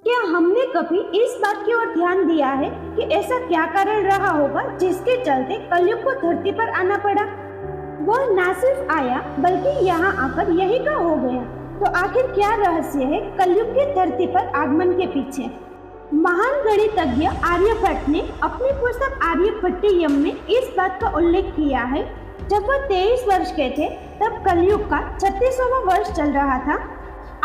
क्या हमने कभी इस बात की ओर ध्यान दिया है कि ऐसा क्या कारण रहा होगा जिसके चलते कलयुग को धरती पर आना पड़ा? वह ना सिर्फ आया बल्कि यहाँ आकर यही का हो गया। तो आखिर क्या रहस्य है कलयुग की धरती पर आगमन के पीछे? महान गणितज्ञ आर्यभट्ट ने अपनी पुस्तक आर्यभट्टियम में इस बात का उल्लेख किया है। जब वह 23 वर्ष के थे तब कलयुग का 36वां वर्ष चल रहा था।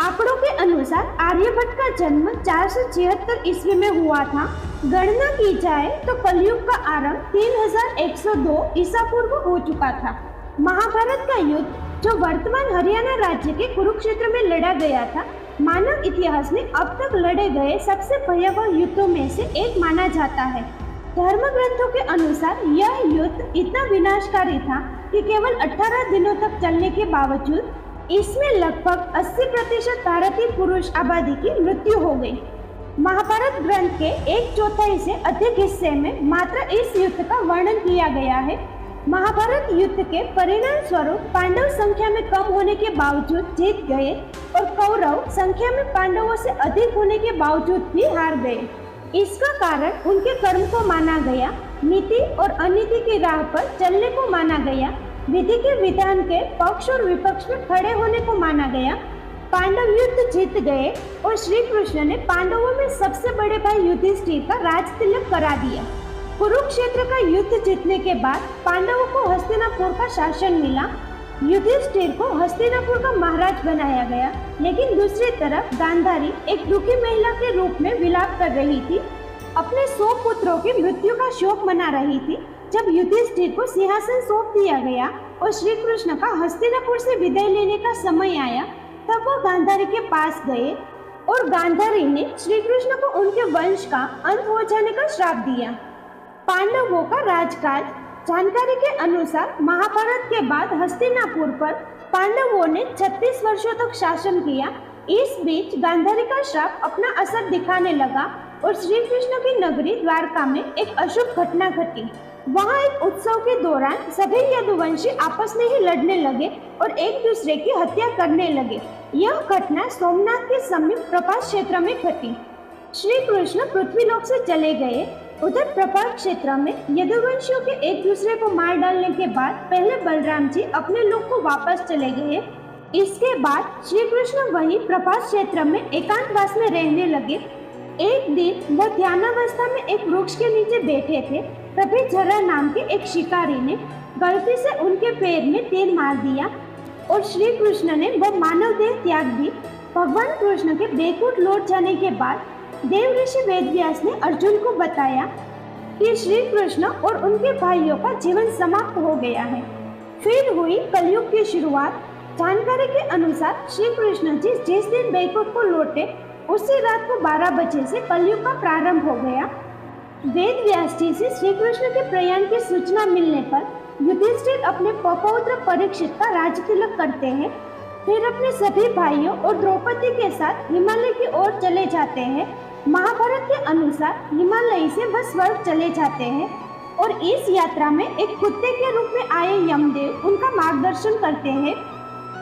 आंकड़ों के अनुसार आर्यभट्ट का जन्म 476 ईस्वी में हुआ था। गणना की जाए तो कलयुग का आरंभ 3102 ईसा पूर्व हो चुका था। महाभारत का युद्ध जो वर्तमान हरियाणा राज्य के कुरुक्षेत्र में लड़ा गया था, मानव इतिहास में अब तक लड़े गए सबसे भयावह युद्धों में से एक माना जाता है। धर्म ग्रंथों के अनुसार यह युद्ध इतना विनाशकारी था कि केवल 18 दिनों तक चलने के बावजूद इसमें लगभग 80% भारतीय पुरुष आबादी की मृत्यु हो गई। महाभारत ग्रंथ के 1/4 से अधिक हिस्से में मात्र इस युद्ध का वर्णन किया गया है। महाभारत युद्ध के परिणाम स्वरूप पांडव संख्या में कम होने के बावजूद जीत गए और कौरव संख्या में पांडवों से अधिक होने के बावजूद भी हार गए। इसका कारण उनके कर्म को माना गया, नीति और अनीति की राह पर चलने को माना गया, विधि के विधान के पक्ष और विपक्ष में खड़े होने को माना गया। पांडव युद्ध जीत गए और श्री कृष्ण ने पांडवों में सबसे बड़े भाई युधिष्ठिर का राज तिलक करा दिया। कुरुक्षेत्र का युद्ध जीतने के बाद पांडवों को हस्तिनापुर का शासन मिला। युधिष्ठिर को हस्तिनापुर का महाराज बनाया गया, लेकिन दूसरी तरफ गांधारी एक दुखी महिला के रूप में विलाप कर रही थी। अपने 100 पुत्रों की मृत्यु का शोक मना रही थी। जब युधिष्ठिर को सिंहासन सौंप दिया गया और श्री कृष्ण का हस्तिनापुर से विदाई लेने का समय आया, तब वो गांधारी के पास गए और गांधारी ने श्री कृष्ण को उनके वंश का अंत हो जाने का श्राप दिया। पांडवों का राजकाज। जानकारी के अनुसार महाभारत के बाद हस्तिनापुर पर पांडवों ने 36 वर्षों तक शासन किया। इस बीच गांधारी का श्राप अपना असर दिखाने लगा और श्री कृष्ण की नगरी द्वारका में एक अशुभ घटना घटी। वहाँ एक उत्सव के दौरान सभी यदुवंशी आपस में ही लड़ने लगे और एक दूसरे की हत्या करने लगे। यह घटना सोमनाथ के समीप प्रभास क्षेत्र में घटी। श्री कृष्ण पृथ्वीलोक से चले गए। उधर प्रभास क्षेत्र में यदुवंशियों के एक दूसरे को मार डालने के बाद पहले बलराम जी अपने लोक को वापस चले गए। इसके बाद श्री कृष्ण वही प्रभास क्षेत्र में एकांतवास में रहने लगे। एक दिन वह ध्यानावस्था में एक वृक्ष के नीचे बैठे थे। तभी जरा नाम के एक शिकारी ने गलती से उनके पैर में तीर मार दिया और श्री कृष्ण ने वह मानव देह त्याग दी। भगवान कृष्ण के बैकुंठ लौट जाने के बाद देव ऋषि वेदव्यास ने अर्जुन को बताया कि श्री कृष्ण और उनके भाइयों का जीवन समाप्त हो गया है। फिर हुई कलयुग की शुरुआत। जानकारी के अनुसार श्री कृष्ण जी जिस दिन बैकुंठ को लौटे उसी रात को 12 बजे से कलयुग का प्रारंभ हो गया। वेद व्यास जी से श्री कृष्ण के प्रयाण की सूचना मिलने पर युधिष्ठिर अपने पौत्र परीक्षित का राज तिलक करते हैं। फिर अपने सभी भाइयों और द्रौपदी के साथ हिमालय की ओर चले जाते हैं। महाभारत के अनुसार हिमालय से वह स्वर्ग चले जाते हैं और इस यात्रा में एक कुत्ते के रूप में आए यमदेव उनका मार्गदर्शन करते हैं।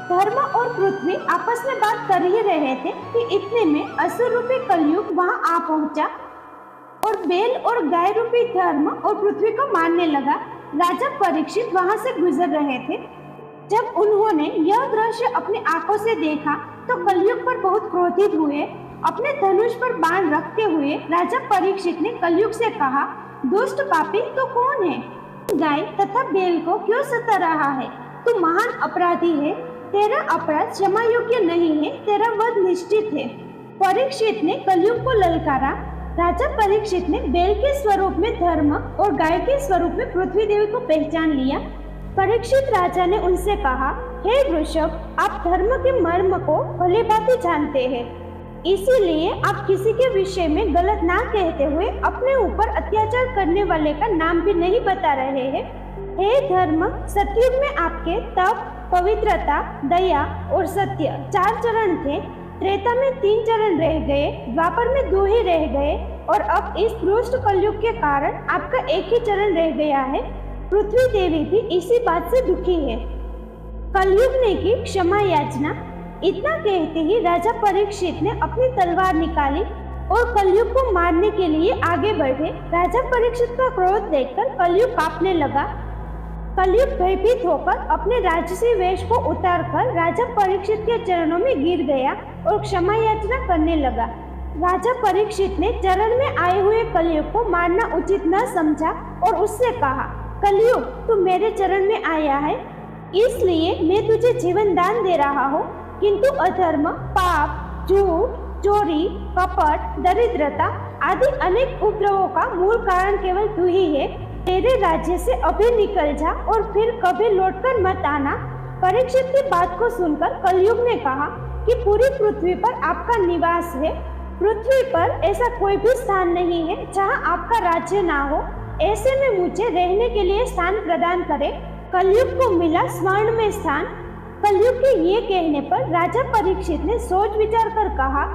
धर्म और पृथ्वी आपस में बात कर ही रहे थे कि इतने में असुर रूपी कलयुग वहां आ पहुंचा और बैल और गाय रूपी धर्म और पृथ्वी को मारने लगा। राजा परीक्षित वहां से गुजर रहे थे। जब उन्होंने यह दृश्य अपनी आंखों से देखा तो कलयुग पर बहुत क्रोधित हुए। अपने धनुष पर बाण रखते हुए राजा परीक्षित ने कलयुग से कहा, दुष्ट पापी तो कौन है? गाय तथा बैल को क्यों सता रहा है? तू महान अपराधी है। तेरा अपराध क्षमा योग्य नहीं है, तेरा वध निश्चित है। परीक्षित ने कलयुग को ललकारा। राजा परीक्षित ने बैल के स्वरूप में धर्म और गाय के स्वरूप में पृथ्वी देवी को पहचान लिया। परीक्षित राजा ने उनसे कहा, हे वृषभ, आप धर्म के मर्म को भली भांति जानते हैं, इसीलिए आप किसी के विषय में गलत ना कहते हुए अपने ऊपर अत्याचार करने वाले का नाम भी नहीं बता रहे हैं। हे धर्म, सतयुग में आपके तप, पवित्रता, दया और सत्य 4 चरण थे। त्रेता में 3 चरण रह गए, द्वापर में 2 ही रह गए और अब इस दुष्ट कलयुग के कारण आपका एक ही चरण रह गया है। पृथ्वी देवी भी इसी बात से दुखी है। कलयुग ने की क्षमा याचना। इतना कहते ही राजा परीक्षित ने अपनी तलवार निकाली और कलयुग को मारने के लिए आगे बढ़े। राजा परीक्षित का क्रोध देखकर कलयुग कांपने लगा। कलयुग भयभीत होकर अपने राजसी वेश को उतारकर राजा परीक्षित के चरणों में गिर गया और क्षमा याचना करने लगा। राजा परीक्षित ने चरण में आए हुए कलयुग को मारना उचित न समझा और उससे कहा, कलयुग तू मेरे चरण में आया है, इसलिए मैं तुझे जीवन दान दे रहा हूँ, किंतु अधर्म, पाप, झूठ, चोरी, कपट, दरिद्रता आदि अनेक उपद्रवों का मूल कारण केवल तू ही है। तेरे राज्य से अभी निकल जा और फिर कभी लौटकर मत आना। परीक्षित की बात को सुनकर कलयुग ने कहा कि पूरी पृथ्वी पर आपका निवास है। पृथ्वी पर ऐसा कोई भी स्थान नहीं है जहां आपका राज्य ना हो। ऐसे में मुझे रहने के लिए स्थान प्रदान करें। कलयुग को मिला स्वर्ण में स्थान। कलयुग के ये कहने पर राजा परीक्षित ने सोच विचार कर कहा,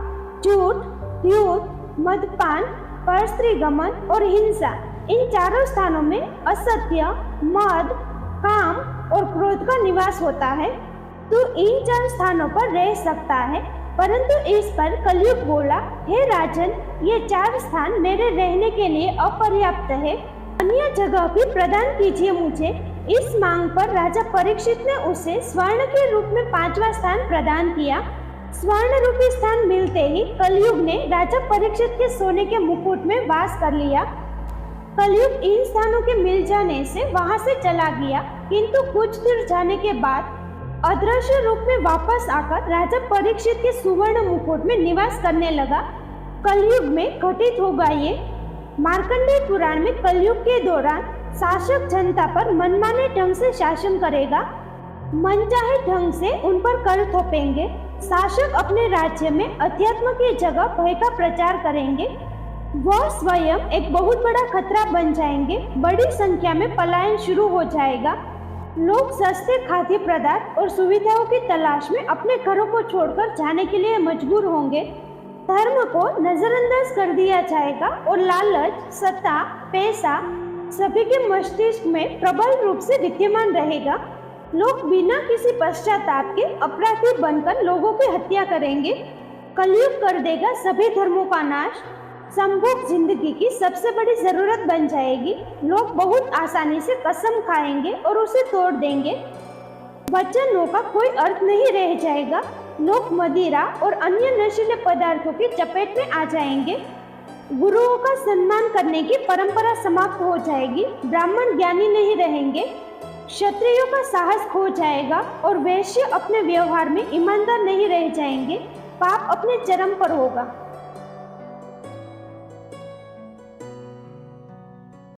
झूठ, युद्ध, मदपान, परस्त्री गमन और हिंसा, इन चारों स्थानों में असत्य, मद, काम और क्रोध का निवास होता है। तू इन चार स्थानों पर रह सकता है। परंतु इस पर कलयुग बोला, हे राजन, ये चार स्थान मेरे रहने के लिए अपर्याप्त है, अन्य जगह भी प्रदान कीजिए मुझे। इस मांग पर राजा परीक्षित ने उसे स्वर्ण के रूप में 5वां स्थान प्रदान किया। स्वर्ण रूपी स्थान मिलते ही कलयुग ने राजा परीक्षित के सोने के मुकुट में वास कर लिया। कलयुग इन स्थानों के मिल जाने से वहां से चला गया, किंतु कुछ दूर जाने के बाद अदृश्य रूप में वापस आकर राजा परीक्षित के सुवर्ण मुकुट में निवास करने लगा। कलयुग में घटित होगा ये। मार्कंडेय पुराण में कलयुग के दौरान शासक जनता पर मनमाने ढंग से शासन करेगा, मनचाहे ढंग से उन पर कर थोपेंगे। शासक अपने राज्य में अध्यात्म की जगह भय का प्रचार करेंगे। वह स्वयं एक बहुत बड़ा खतरा बन जाएंगे। बड़ी संख्या में पलायन शुरू हो जाएगा। लोग सस्ते खाद्य पदार्थ और सुविधाओं की तलाश में अपने घरों को छोड़कर जाने के लिए मजबूर होंगे। धर्म को नजरअंदाज कर दिया जाएगा और लालच, सत्ता, पैसा सभी के मस्तिष्क में प्रबल रूप से विद्यमान रहेगा। लोग बिना किसी पश्चाताप के अपराधी बनकर लोगों की हत्या करेंगे। कलयुग कर देगा सभी धर्मों का नाश। संभोग जिंदगी की सबसे बड़ी जरूरत बन जाएगी। लोग बहुत आसानी से कसम खाएंगे और उसे तोड़ देंगे। वचनों का कोई अर्थ नहीं रह जाएगा। लोग मदिरा और अन्य नशीले पदार्थों की चपेट में आ जाएंगे। गुरुओं का सम्मान करने की परंपरा समाप्त हो जाएगी। ब्राह्मण ज्ञानी नहीं रहेंगे। क्षत्रियों का साहस खो जाएगा और वैश्य अपने व्यवहार में ईमानदार नहीं रह जाएंगे। पाप अपने चरम पर होगा।